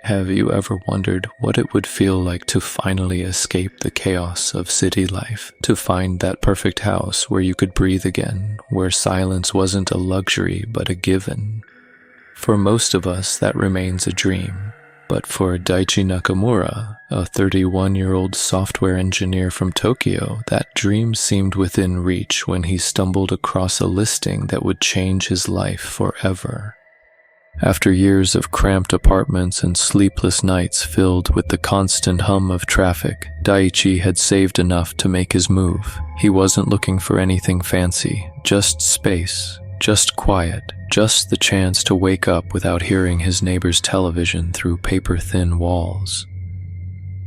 Have you ever wondered what it would feel like to finally escape the chaos of city life? To find that perfect house where you could breathe again, where silence wasn't a luxury but a given? For most of us, that remains a dream. But for Daichi Nakamura, a 31-year-old software engineer from Tokyo, that dream seemed within reach when he stumbled across a listing that would change his life forever. After years of cramped apartments and sleepless nights filled with the constant hum of traffic, Daichi had saved enough to make his move. He wasn't looking for anything fancy, just space, just quiet, just the chance to wake up without hearing his neighbor's television through paper-thin walls.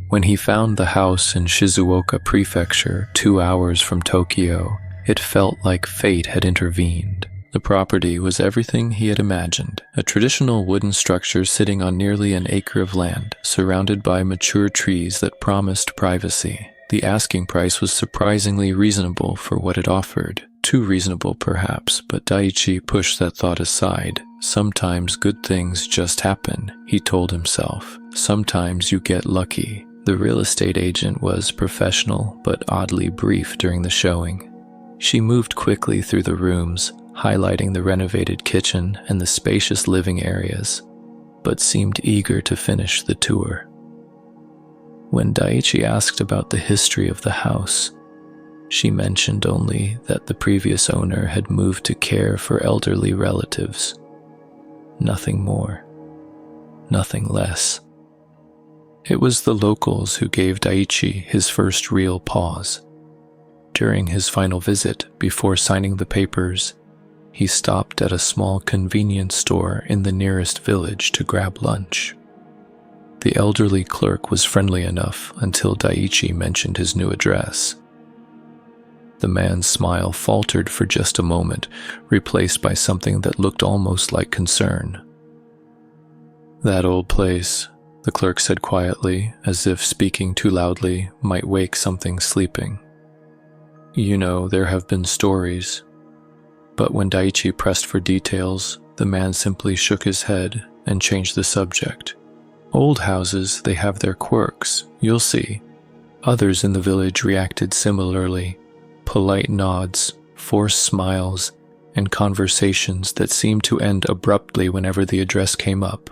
When he found the house in Shizuoka Prefecture, 2 hours from Tokyo, it felt like fate had intervened. The property was everything he had imagined, a traditional wooden structure sitting on nearly an acre of land, surrounded by mature trees that promised privacy. The asking price was surprisingly reasonable for what it offered. Too reasonable, perhaps, but Daichi pushed that thought aside. Sometimes good things just happen, he told himself. Sometimes you get lucky. The real estate agent was professional, but oddly brief during the showing. She moved quickly through the rooms, highlighting the renovated kitchen and the spacious living areas, but seemed eager to finish the tour. When Daichi asked about the history of the house, she mentioned only that the previous owner had moved to care for elderly relatives. Nothing more, nothing less. It was the locals who gave Daichi his first real pause. During his final visit, before signing the papers, he stopped at a small convenience store in the nearest village to grab lunch. The elderly clerk was friendly enough until Daichi mentioned his new address. The man's smile faltered for just a moment, replaced by something that looked almost like concern. "That old place," the clerk said quietly, as if speaking too loudly might wake something sleeping. "You know, there have been stories." But when Daichi pressed for details, the man simply shook his head and changed the subject. "Old houses, they have their quirks, you'll see." Others in the village reacted similarly. Polite nods, forced smiles, and conversations that seemed to end abruptly whenever the address came up.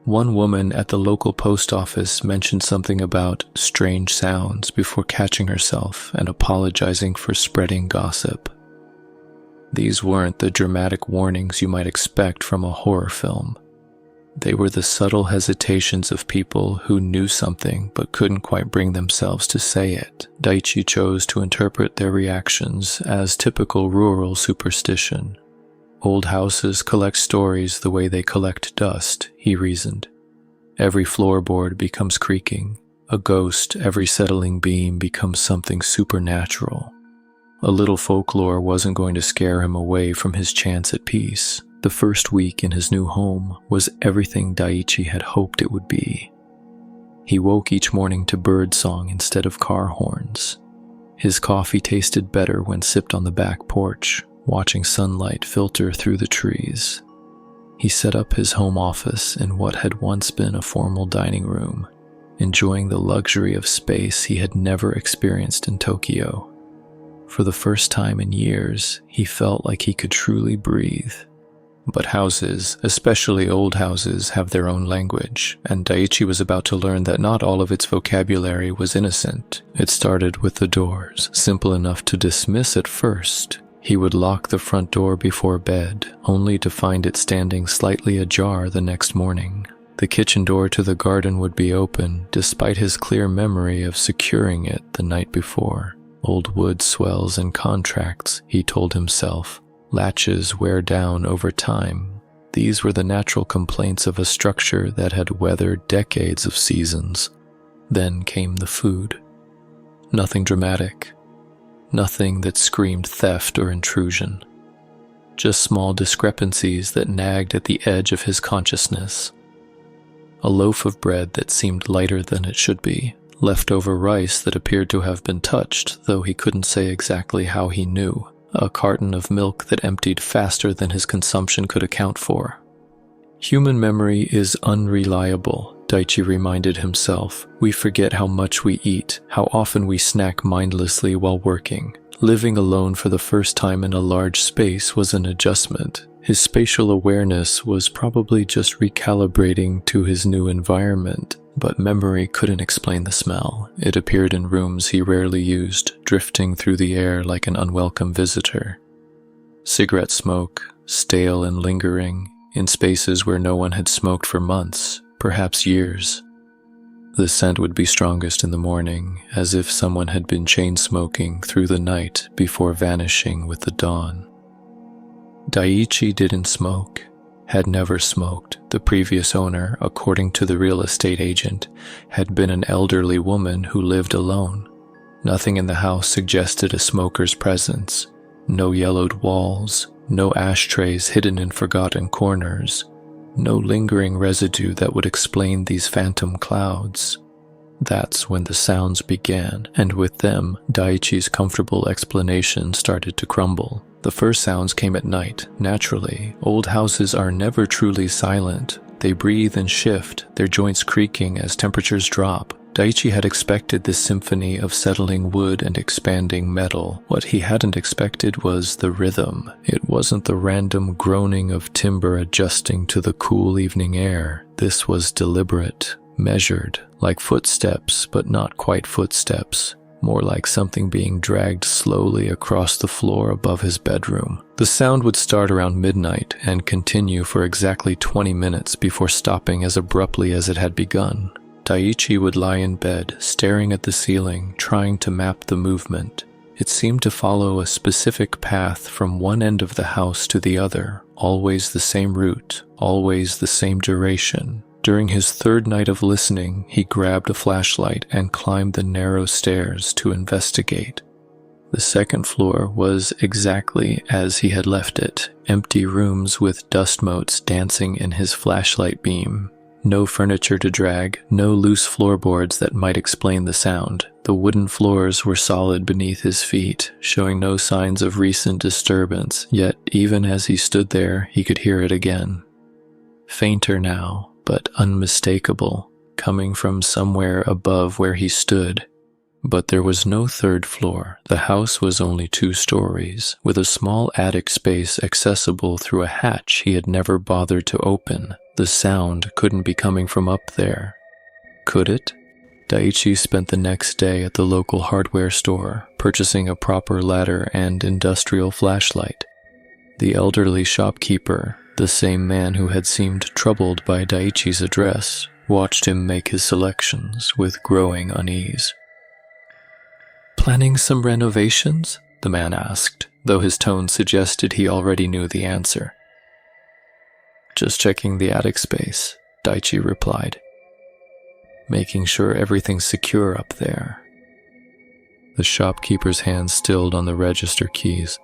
One woman at the local post office mentioned something about strange sounds before catching herself and apologizing for spreading gossip. These weren't the dramatic warnings you might expect from a horror film. They were the subtle hesitations of people who knew something but couldn't quite bring themselves to say it. Daichi chose to interpret their reactions as typical rural superstition. Old houses collect stories the way they collect dust, he reasoned. Every floorboard becomes creaking. A ghost, every settling beam becomes something supernatural. A little folklore wasn't going to scare him away from his chance at peace. The first week in his new home was everything Daichi had hoped it would be. He woke each morning to birdsong instead of car horns. His coffee tasted better when sipped on the back porch, watching sunlight filter through the trees. He set up his home office in what had once been a formal dining room, enjoying the luxury of space he had never experienced in Tokyo. For the first time in years, he felt like he could truly breathe. But houses, especially old houses, have their own language, and Daichi was about to learn that not all of its vocabulary was innocent. It started with the doors, simple enough to dismiss at first. He would lock the front door before bed, only to find it standing slightly ajar the next morning. The kitchen door to the garden would be open, despite his clear memory of securing it the night before. Old wood swells and contracts, he told himself. Latches wear down over time. These were the natural complaints of a structure that had weathered decades of seasons. Then came the food. Nothing dramatic. Nothing that screamed theft or intrusion. Just small discrepancies that nagged at the edge of his consciousness. A loaf of bread that seemed lighter than it should be. Leftover rice that appeared to have been touched, though he couldn't say exactly how he knew. A carton of milk that emptied faster than his consumption could account for. Human memory is unreliable, Daichi reminded himself. We forget how much we eat, how often we snack mindlessly while working. Living alone for the first time in a large space was an adjustment. His spatial awareness was probably just recalibrating to his new environment, but memory couldn't explain the smell. It appeared in rooms he rarely used, drifting through the air like an unwelcome visitor. Cigarette smoke, stale and lingering, in spaces where no one had smoked for months, perhaps years. The scent would be strongest in the morning, as if someone had been chain-smoking through the night before vanishing with the dawn. Daichi didn't smoke, had never smoked. The previous owner, according to the real estate agent, had been an elderly woman who lived alone. Nothing in the house suggested a smoker's presence. No yellowed walls, no ashtrays hidden in forgotten corners, no lingering residue that would explain these phantom clouds. That's when the sounds began, and with them, Daichi's comfortable explanation started to crumble. The first sounds came at night, naturally. Old houses are never truly silent. They breathe and shift, their joints creaking as temperatures drop. Daichi had expected this symphony of settling wood and expanding metal. What he hadn't expected was the rhythm. It wasn't the random groaning of timber adjusting to the cool evening air. This was deliberate, measured, like footsteps, but not quite footsteps. More like something being dragged slowly across the floor above his bedroom. The sound would start around midnight and continue for exactly 20 minutes before stopping as abruptly as it had begun. Daichi would lie in bed, staring at the ceiling, trying to map the movement. It seemed to follow a specific path from one end of the house to the other, always the same route, always the same duration. During his third night of listening, he grabbed a flashlight and climbed the narrow stairs to investigate. The second floor was exactly as he had left it, empty rooms with dust motes dancing in his flashlight beam. No furniture to drag, no loose floorboards that might explain the sound. The wooden floors were solid beneath his feet, showing no signs of recent disturbance, yet even as he stood there, he could hear it again. Fainter now, but unmistakable, coming from somewhere above where he stood. But there was no third floor. The house was only 2 stories, with a small attic space accessible through a hatch he had never bothered to open. The sound couldn't be coming from up there. Could it? Daichi spent the next day at the local hardware store, purchasing a proper ladder and industrial flashlight. The elderly shopkeeper, the same man who had seemed troubled by Daichi's address, watched him make his selections with growing unease. "Planning some renovations?" the man asked, though his tone suggested he already knew the answer. "Just checking the attic space," Daichi replied. "Making sure everything's secure up there." The shopkeeper's hands stilled on the register keys.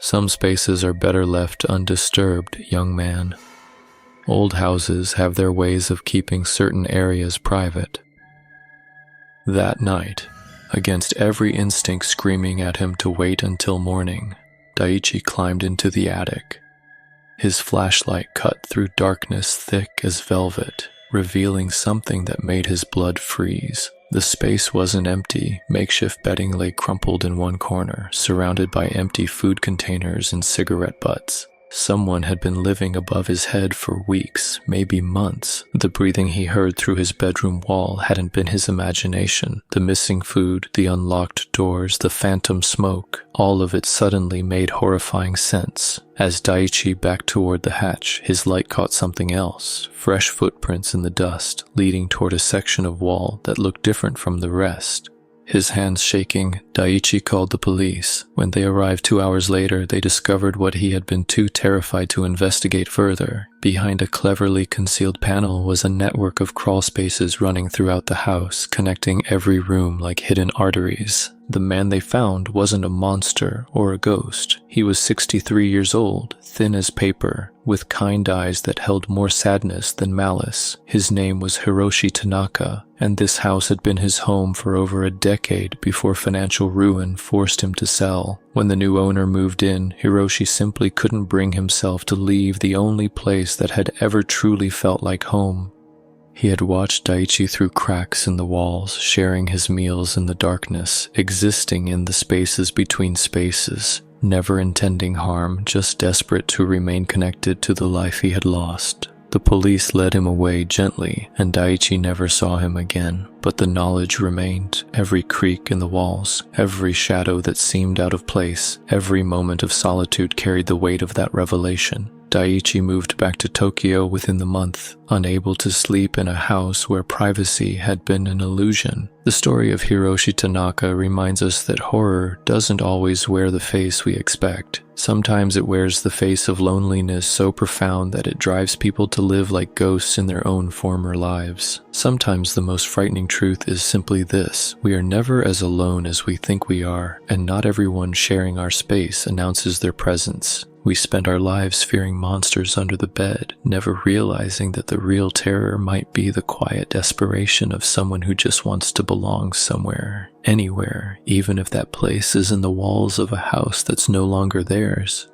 "Some spaces are better left undisturbed, young man. Old houses have their ways of keeping certain areas private." That night, against every instinct screaming at him to wait until morning, Daichi climbed into the attic. His flashlight cut through darkness thick as velvet, revealing something that made his blood freeze. The space wasn't empty. Makeshift bedding lay crumpled in one corner, surrounded by empty food containers and cigarette butts. Someone had been living above his head for weeks, maybe months. The breathing he heard through his bedroom wall hadn't been his imagination. The missing food, the unlocked doors, the phantom smoke, all of it suddenly made horrifying sense. As Daichi backed toward the hatch, his light caught something else. Fresh footprints in the dust, leading toward a section of wall that looked different from the rest. His hands shaking, Daichi called the police. When they arrived 2 hours later, they discovered what he had been too terrified to investigate further. Behind a cleverly concealed panel was a network of crawl spaces running throughout the house, connecting every room like hidden arteries. The man they found wasn't a monster or a ghost. He was 63 years old, thin as paper, with kind eyes that held more sadness than malice. His name was Hiroshi Tanaka, and this house had been his home for over a decade before financial ruin forced him to sell. When the new owner moved in, Hiroshi simply couldn't bring himself to leave the only place that had ever truly felt like home. He had watched Daichi through cracks in the walls, sharing his meals in the darkness, existing in the spaces between spaces, never intending harm, just desperate to remain connected to the life he had lost. The police led him away gently, and Daichi never saw him again, but the knowledge remained. Every creak in the walls, every shadow that seemed out of place, every moment of solitude carried the weight of that revelation. Daichi moved back to Tokyo within the month, unable to sleep in a house where privacy had been an illusion. The story of Hiroshi Tanaka reminds us that horror doesn't always wear the face we expect. Sometimes it wears the face of loneliness so profound that it drives people to live like ghosts in their own former lives. Sometimes the most frightening truth is simply this: we are never as alone as we think we are, and not everyone sharing our space announces their presence. We spend our lives fearing monsters under the bed, never realizing that the real terror might be the quiet desperation of someone who just wants to belong somewhere, anywhere, even if that place is in the walls of a house that's no longer theirs.